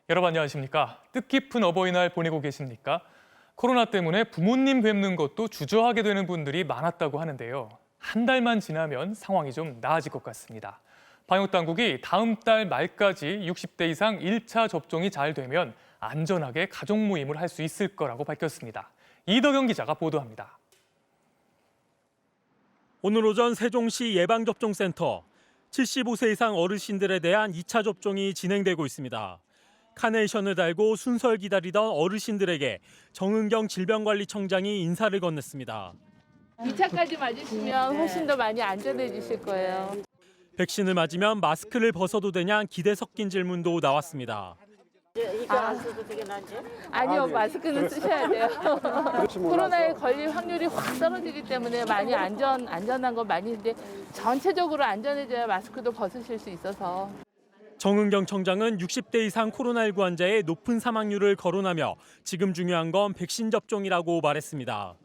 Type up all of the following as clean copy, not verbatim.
여러분 안녕하십니까? 뜻깊은 어버이날 보내고 계십니까? 코로나 때문에 부모님 뵙는 것도 주저하게 되는 분들이 많았다고 하는데요. 한 달만 지나면 상황이 좀 나아질 것 같습니다. 방역당국이 다음 달 말까지 60대 이상 1차 접종이 잘 되면 안전하게 가족 모임을 할 수 있을 거라고 밝혔습니다. 이덕영 기자가 보도합니다. 오늘 오전 세종시 예방접종센터 75세 이상 어르신들에 대한 2차 접종이 진행되고 있습니다. 카네이션을 달고 순서를 기다리던 어르신들에게 정은경 질병관리청장이 인사를 건넸습니다. 2차까지 맞으시면 훨씬 더 많이 안전해지실 거예요. 백신을 맞으면 마스크를 벗어도 되냐 기대 섞인 질문도 나왔습니다. 이거 안 써도 되긴 하죠? 아니요, 마스크는 쓰셔야 돼요. 코로나에 걸릴 확률이 확 떨어지기 때문에 많이 안전한 건 많이 있는데 전체적으로 안전해져야 마스크도 벗으실 수 있어서. 정은경 청장은 60대 이상 코로나19 환자의 높은 사망률을 거론하며 지금 중요한 건 백신 접종이라고 말했습니다.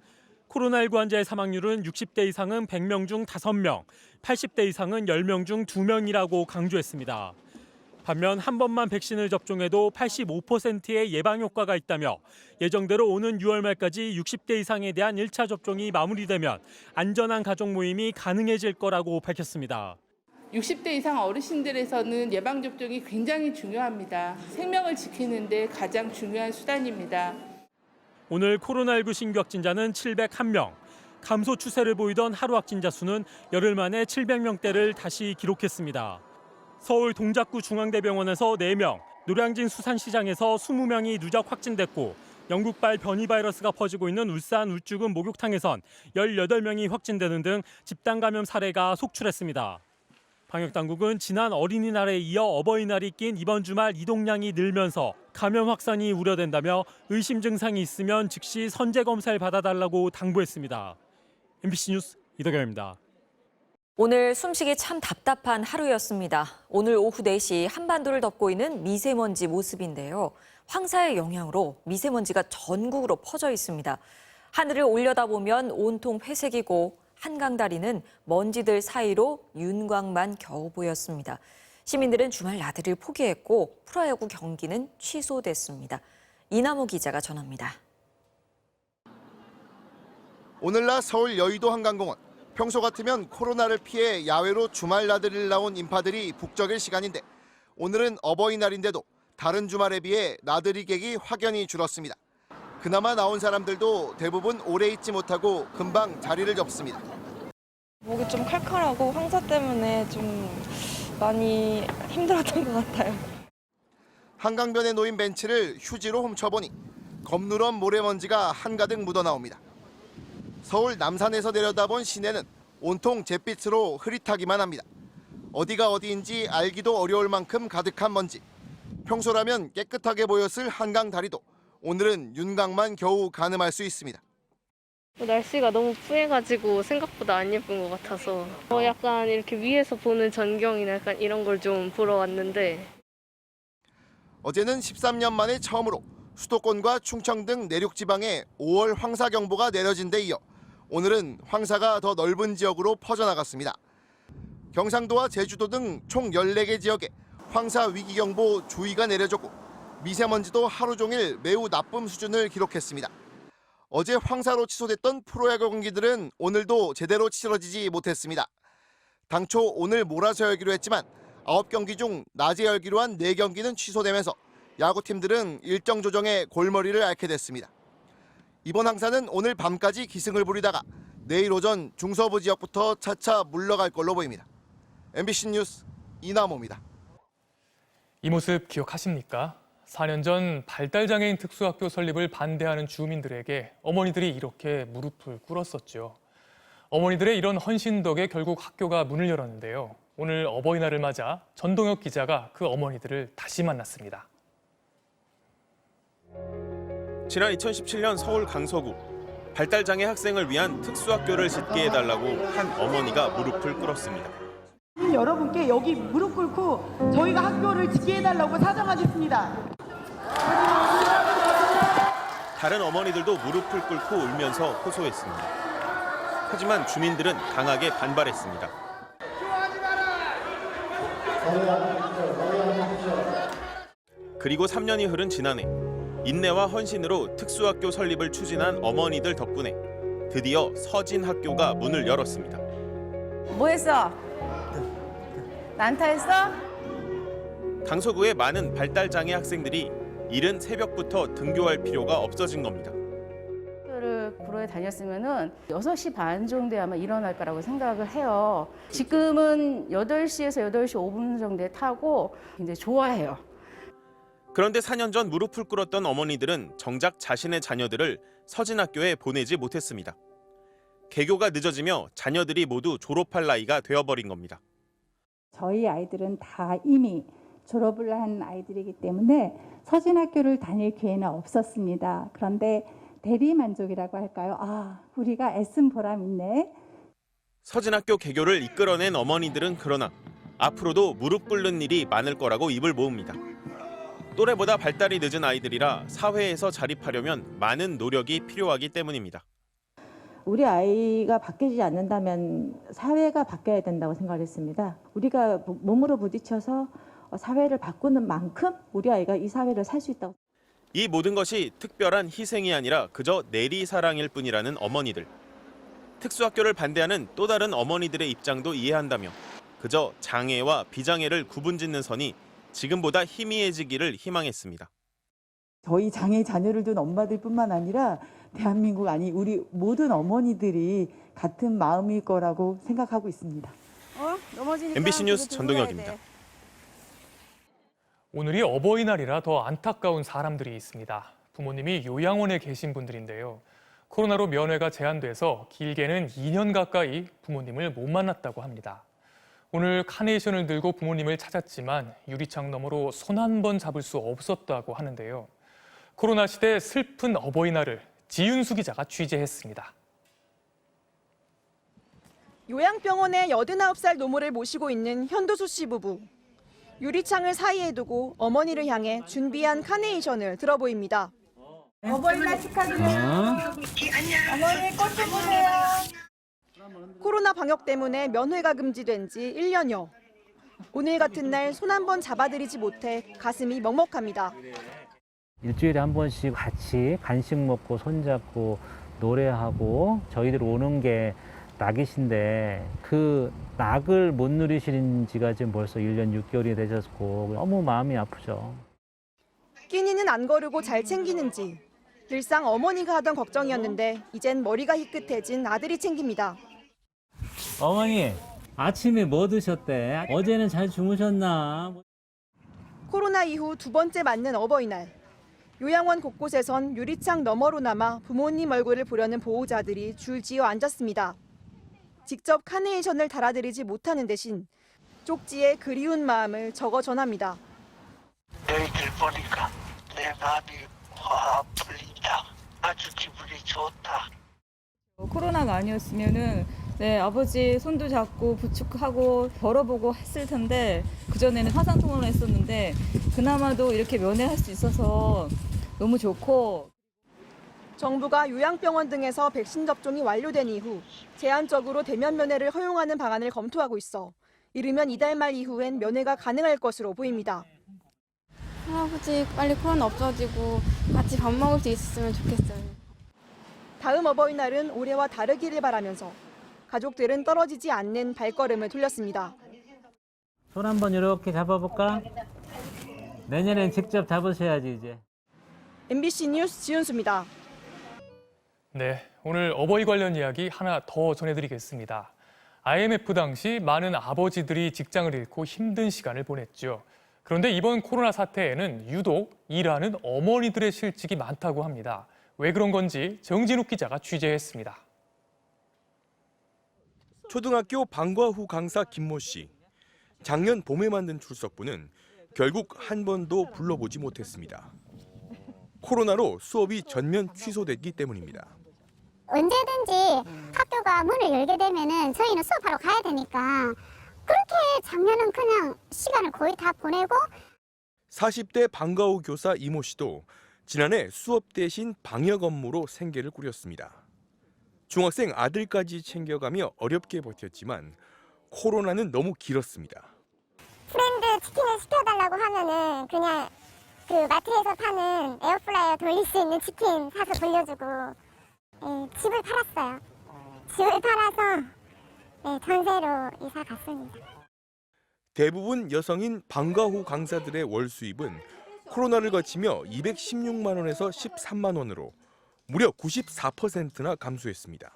코로나19 환자의 사망률은 60대 이상은 100명 중 5명, 80대 이상은 10명 중 2명이라고 강조했습니다. 반면 한 번만 백신을 접종해도 85%의 예방 효과가 있다며 예정대로 오는 6월 말까지 60대 이상에 대한 1차 접종이 마무리되면 안전한 가족 모임이 가능해질 거라고 밝혔습니다. 60대 이상 어르신들에서는 예방접종이 굉장히 중요합니다. 생명을 지키는 데 가장 중요한 수단입니다. 오늘 코로나19 신규 확진자는 701명, 감소 추세를 보이던 하루 확진자 수는 열흘 만에 700명대를 다시 기록했습니다. 서울 동작구 중앙대병원에서 4명, 노량진 수산시장에서 20명이 누적 확진됐고 영국발 변이 바이러스가 퍼지고 있는 울산 울주군 목욕탕에선 18명이 확진되는 등 집단 감염 사례가 속출했습니다. 방역당국은 지난 어린이날에 이어 어버이날이 낀 이번 주말 이동량이 늘면서 감염 확산이 우려된다며 의심 증상이 있으면 즉시 선제 검사를 받아달라고 당부했습니다. MBC 뉴스 이덕영입니다. 오늘 숨쉬기 참 답답한 하루였습니다. 오늘 오후 4시 한반도를 덮고 있는 미세먼지 모습인데요. 황사의 영향으로 미세먼지가 전국으로 퍼져 있습니다. 하늘을 올려다보면 온통 회색이고 한강 다리는 먼지들 사이로 윤곽만 겨우 보였습니다. 시민들은 주말 나들이를 포기했고 프로야구 경기는 취소됐습니다. 이남호 기자가 전합니다. 오늘날 서울 여의도 한강공원. 평소 같으면 코로나를 피해 야외로 주말 나들이를 나온 인파들이 북적일 시간인데 오늘은 어버이날인데도 다른 주말에 비해 나들이객이 확연히 줄었습니다. 그나마 나온 사람들도 대부분 오래 있지 못하고 금방 자리를 접습니다. 목이 좀 칼칼하고 황사 때문에 좀 많이 힘들었던 것 같아요. 한강변에 놓인 벤치를 휴지로 훔쳐보니 검누런 모래먼지가 한가득 묻어나옵니다. 서울 남산에서 내려다본 시내는 온통 잿빛으로 흐릿하기만 합니다. 어디가 어디인지 알기도 어려울 만큼 가득한 먼지. 평소라면 깨끗하게 보였을 한강 다리도 오늘은 윤곽만 겨우 가늠할 수 있습니다. 날씨가 너무 푸해가지고 생각보다 안 예쁜 것 같아서 약간 이렇게 위에서 보는 전경이나 약간 이런 걸 좀 보러 왔는데 어제는 13년 만에 처음으로 수도권과 충청 등 내륙 지방에 5월 황사 경보가 내려진 데 이어 오늘은 황사가 더 넓은 지역으로 퍼져나갔습니다. 경상도와 제주도 등 총 14개 지역에 황사 위기경보 주의가 내려졌고 미세먼지도 하루 종일 매우 나쁨 수준을 기록했습니다. 어제 황사로 취소됐던 프로야구 경기들은 오늘도 제대로 치러지지 못했습니다. 당초 오늘 몰아서 열기로 했지만 9경기 중 낮에 열기로 한 4경기는 취소되면서 야구팀들은 일정 조정에 골머리를 앓게 됐습니다. 이번 황사는 오늘 밤까지 기승을 부리다가 내일 오전 중서부 지역부터 차차 물러갈 걸로 보입니다. MBC 뉴스 이남호입니다. 이 모습 기억하십니까? 4년 전 발달장애인 특수학교 설립을 반대하는 주민들에게 어머니들이 이렇게 무릎을 꿇었었죠. 어머니들의 이런 헌신 덕에 결국 학교가 문을 열었는데요. 오늘 어버이날을 맞아 전동혁 기자가 그 어머니들을 다시 만났습니다. 지난 2017년 서울 강서구 발달장애 학생을 위한 특수학교를 짓게 해달라고 한 어머니가 무릎을 꿇었습니다. 여러분께 여기 무릎 꿇고 저희가 학교를 짓게 해달라고 사정하겠습니다. 다른 어머니들도 무릎을 꿇고 울면서 호소했습니다. 하지만 주민들은 강하게 반발했습니다. 그리고 3년이 흐른 지난해 인내와 헌신으로 특수학교 설립을 추진한 어머니들 덕분에 드디어 서진학교가 문을 열었습니다. 뭐 했어? 난타했어? 강서구의 많은 발달장애 학생들이 이른 새벽부터 등교할 필요가 없어진 겁니다. 학교를 불어에 다녔으면은 6시 반 정도에 아마 일어날 거라고 생각을 해요. 지금은 8시에서 8시 5분 정도에 타고 굉장히 좋아해요. 그런데 4년 전 무릎을 꿇었던 어머니들은 정작 자신의 자녀들을 서진학교에 보내지 못했습니다. 개교가 늦어지며 자녀들이 모두 졸업할 나이가 되어버린 겁니다. 저희 아이들은 다 이미 졸업을 한 아이들이기 때문에 서진학교를 다닐 기회는 없었습니다. 그런데 대리만족이라고 할까요? 아, 우리가 애쓴 보람 있네. 서진학교 개교를 이끌어낸 어머니들은 그러나 앞으로도 무릎 꿇는 일이 많을 거라고 입을 모읍니다. 또래보다 발달이 늦은 아이들이라 사회에서 자립하려면 많은 노력이 필요하기 때문입니다. 우리 아이가 바뀌지 않는다면 사회가 바뀌어야 된다고 생각했습니다. 우리가 몸으로 부딪혀서 사회를 바꾸는 만큼 우리 아이가 이 사회를 살 수 있다고. 이 모든 것이 특별한 희생이 아니라 그저 내리사랑일 뿐이라는 어머니들. 특수학교를 반대하는 또 다른 어머니들의 입장도 이해한다며 그저 장애와 비장애를 구분짓는 선이 지금보다 희미해지기를 희망했습니다. 저희 장애 자녀를 둔 엄마들뿐만 아니라 대한민국 아니 우리 모든 어머니들이 같은 마음일 거라고 생각하고 있습니다. MBC 뉴스 전동혁입니다. 오늘이 어버이날이라 더 안타까운 사람들이 있습니다. 부모님이 요양원에 계신 분들인데요. 코로나로 면회가 제한돼서 길게는 2년 가까이 부모님을 못 만났다고 합니다. 오늘 카네이션을 들고 부모님을 찾았지만 유리창 너머로 손 한 번 잡을 수 없었다고 하는데요. 코로나 시대 슬픈 어버이날을 지윤수 기자가 취재했습니다. 요양병원에 89살 노모를 모시고 있는 현도수 씨 부부. 유리창을 사이에 두고 어머니를 향해 준비한 카네이션을 들어보입니다. 어버이날 축하드려요. 어머니 꽃 좀 보세요. 코로나 방역 때문에 면회가 금지된 지 1년여. 오늘 같은 날 손 한 번 잡아드리지 못해 가슴이 먹먹합니다. 일주일에 한 번씩 같이 간식 먹고 손잡고 노래하고 저희들 오는 게 낙이신데 그 낙을 못 누리신 지가 지금 벌써 1년 6개월이 되셨고 너무 마음이 아프죠. 끼니는 안 거르고 잘 챙기는지 늘상 어머니가 하던 걱정이었는데 이젠 머리가 희끗해진 아들이 챙깁니다. 어머니 아침에 뭐 드셨대? 어제는 잘 주무셨나? 코로나 이후 두 번째 맞는 어버이날. 요양원 곳곳에선 유리창 너머로나마 부모님 얼굴을 보려는 보호자들이 줄지어 앉았습니다. 직접 카네이션을 달아드리지 못하는 대신 쪽지에 그리운 마음을 적어 전합니다. 너희들 보니까 내 마음이 확 풀린다. 아주 기분이 좋다. 코로나가 아니었으면은 아버지 손도 잡고 부축하고 걸어보고 했을 텐데 그전에는 화상통화를 했었는데 그나마도 이렇게 면회할 수 있어서 너무 좋고. 정부가 요양병원 등에서 백신 접종이 완료된 이후 제한적으로 대면 면회를 허용하는 방안을 검토하고 있어 이르면 이달 말 이후엔 면회가 가능할 것으로 보입니다. 할아버지 빨리 코로나 없어지고 같이 밥 먹을 수 있었으면 좋겠어요. 다음 어버이날은 올해와 다르기를 바라면서 가족들은 떨어지지 않는 발걸음을 돌렸습니다. 손 한번 이렇게 잡아볼까? 내년엔 직접 잡으셔야지 이제. MBC 뉴스 지윤수입니다. 네, 오늘 어버이 관련 이야기 하나 더 전해드리겠습니다. IMF 당시 많은 아버지들이 직장을 잃고 힘든 시간을 보냈죠. 그런데 이번 코로나 사태에는 유독 일하는 어머니들의 실직이 많다고 합니다. 왜 그런 건지 정진욱 기자가 취재했습니다. 초등학교 방과 후 강사 김모 씨. 작년 봄에 만든 출석부는 결국 한 번도 불러보지 못했습니다. 코로나로 수업이 전면 취소됐기 때문입니다. 언제든지 학교가 문을 열게 되면은 저희는 수업하러 가야 되니까 그렇게 작년은 그냥 시간을 거의 다 보내고. 40대 방과 후 교사 이모 씨도 지난해 수업 대신 방역 업무로 생계를 꾸렸습니다. 중학생 아들까지 챙겨가며 어렵게 버텼지만 코로나는 너무 길었습니다. 프렌드 치킨을 시켜달라고 하면은 그냥 그 마트에서 파는 에어프라이어 돌릴 수 있는 치킨 사서 돌려주고 집을 팔았어요. 집을 팔아서 전세로 이사 갔습니다. 대부분 여성인 방과 후 강사들의 월 수입은 코로나를 거치며 216만 원에서 13만 원으로 무려 94%나 감소했습니다.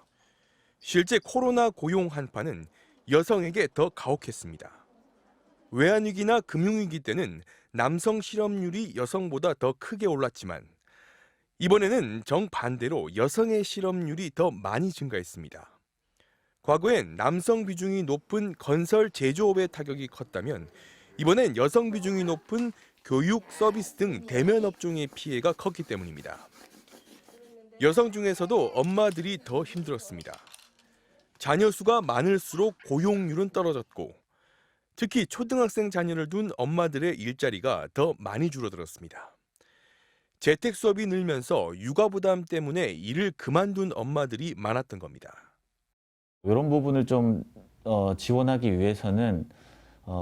실제 코로나 고용 한파는 여성에게 더 가혹했습니다. 외환위기나 금융위기 때는 남성 실업률이 여성보다 더 크게 올랐지만 이번에는 정반대로 여성의 실업률이 더 많이 증가했습니다. 과거엔 남성 비중이 높은 건설 제조업의 타격이 컸다면 이번엔 여성 비중이 높은 교육, 서비스 등 대면 업종의 피해가 컸기 때문입니다. 여성 중에서도 엄마들이 더 힘들었습니다. 자녀 수가 많을수록 고용률은 떨어졌고 특히 초등학생 자녀를 둔 엄마들의 일자리가 더 많이 줄어들었습니다. 재택 수업이 늘면서 육아 부담 때문에 일을 그만둔 엄마들이 많았던 겁니다. 이런 부분을 좀 지원하기 위해서는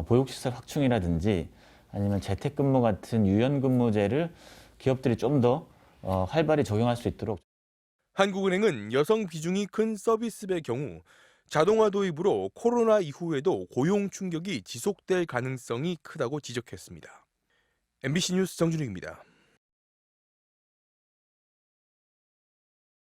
보육시설 확충이라든지 아니면 재택근무 같은 유연근무제를 기업들이 좀 더 활발히 적용할 수 있도록. 한국은행은 여성 비중이 큰 서비스업의 경우 자동화 도입으로 코로나 이후에도 고용 충격이 지속될 가능성이 크다고 지적했습니다. MBC 뉴스 정준익입니다.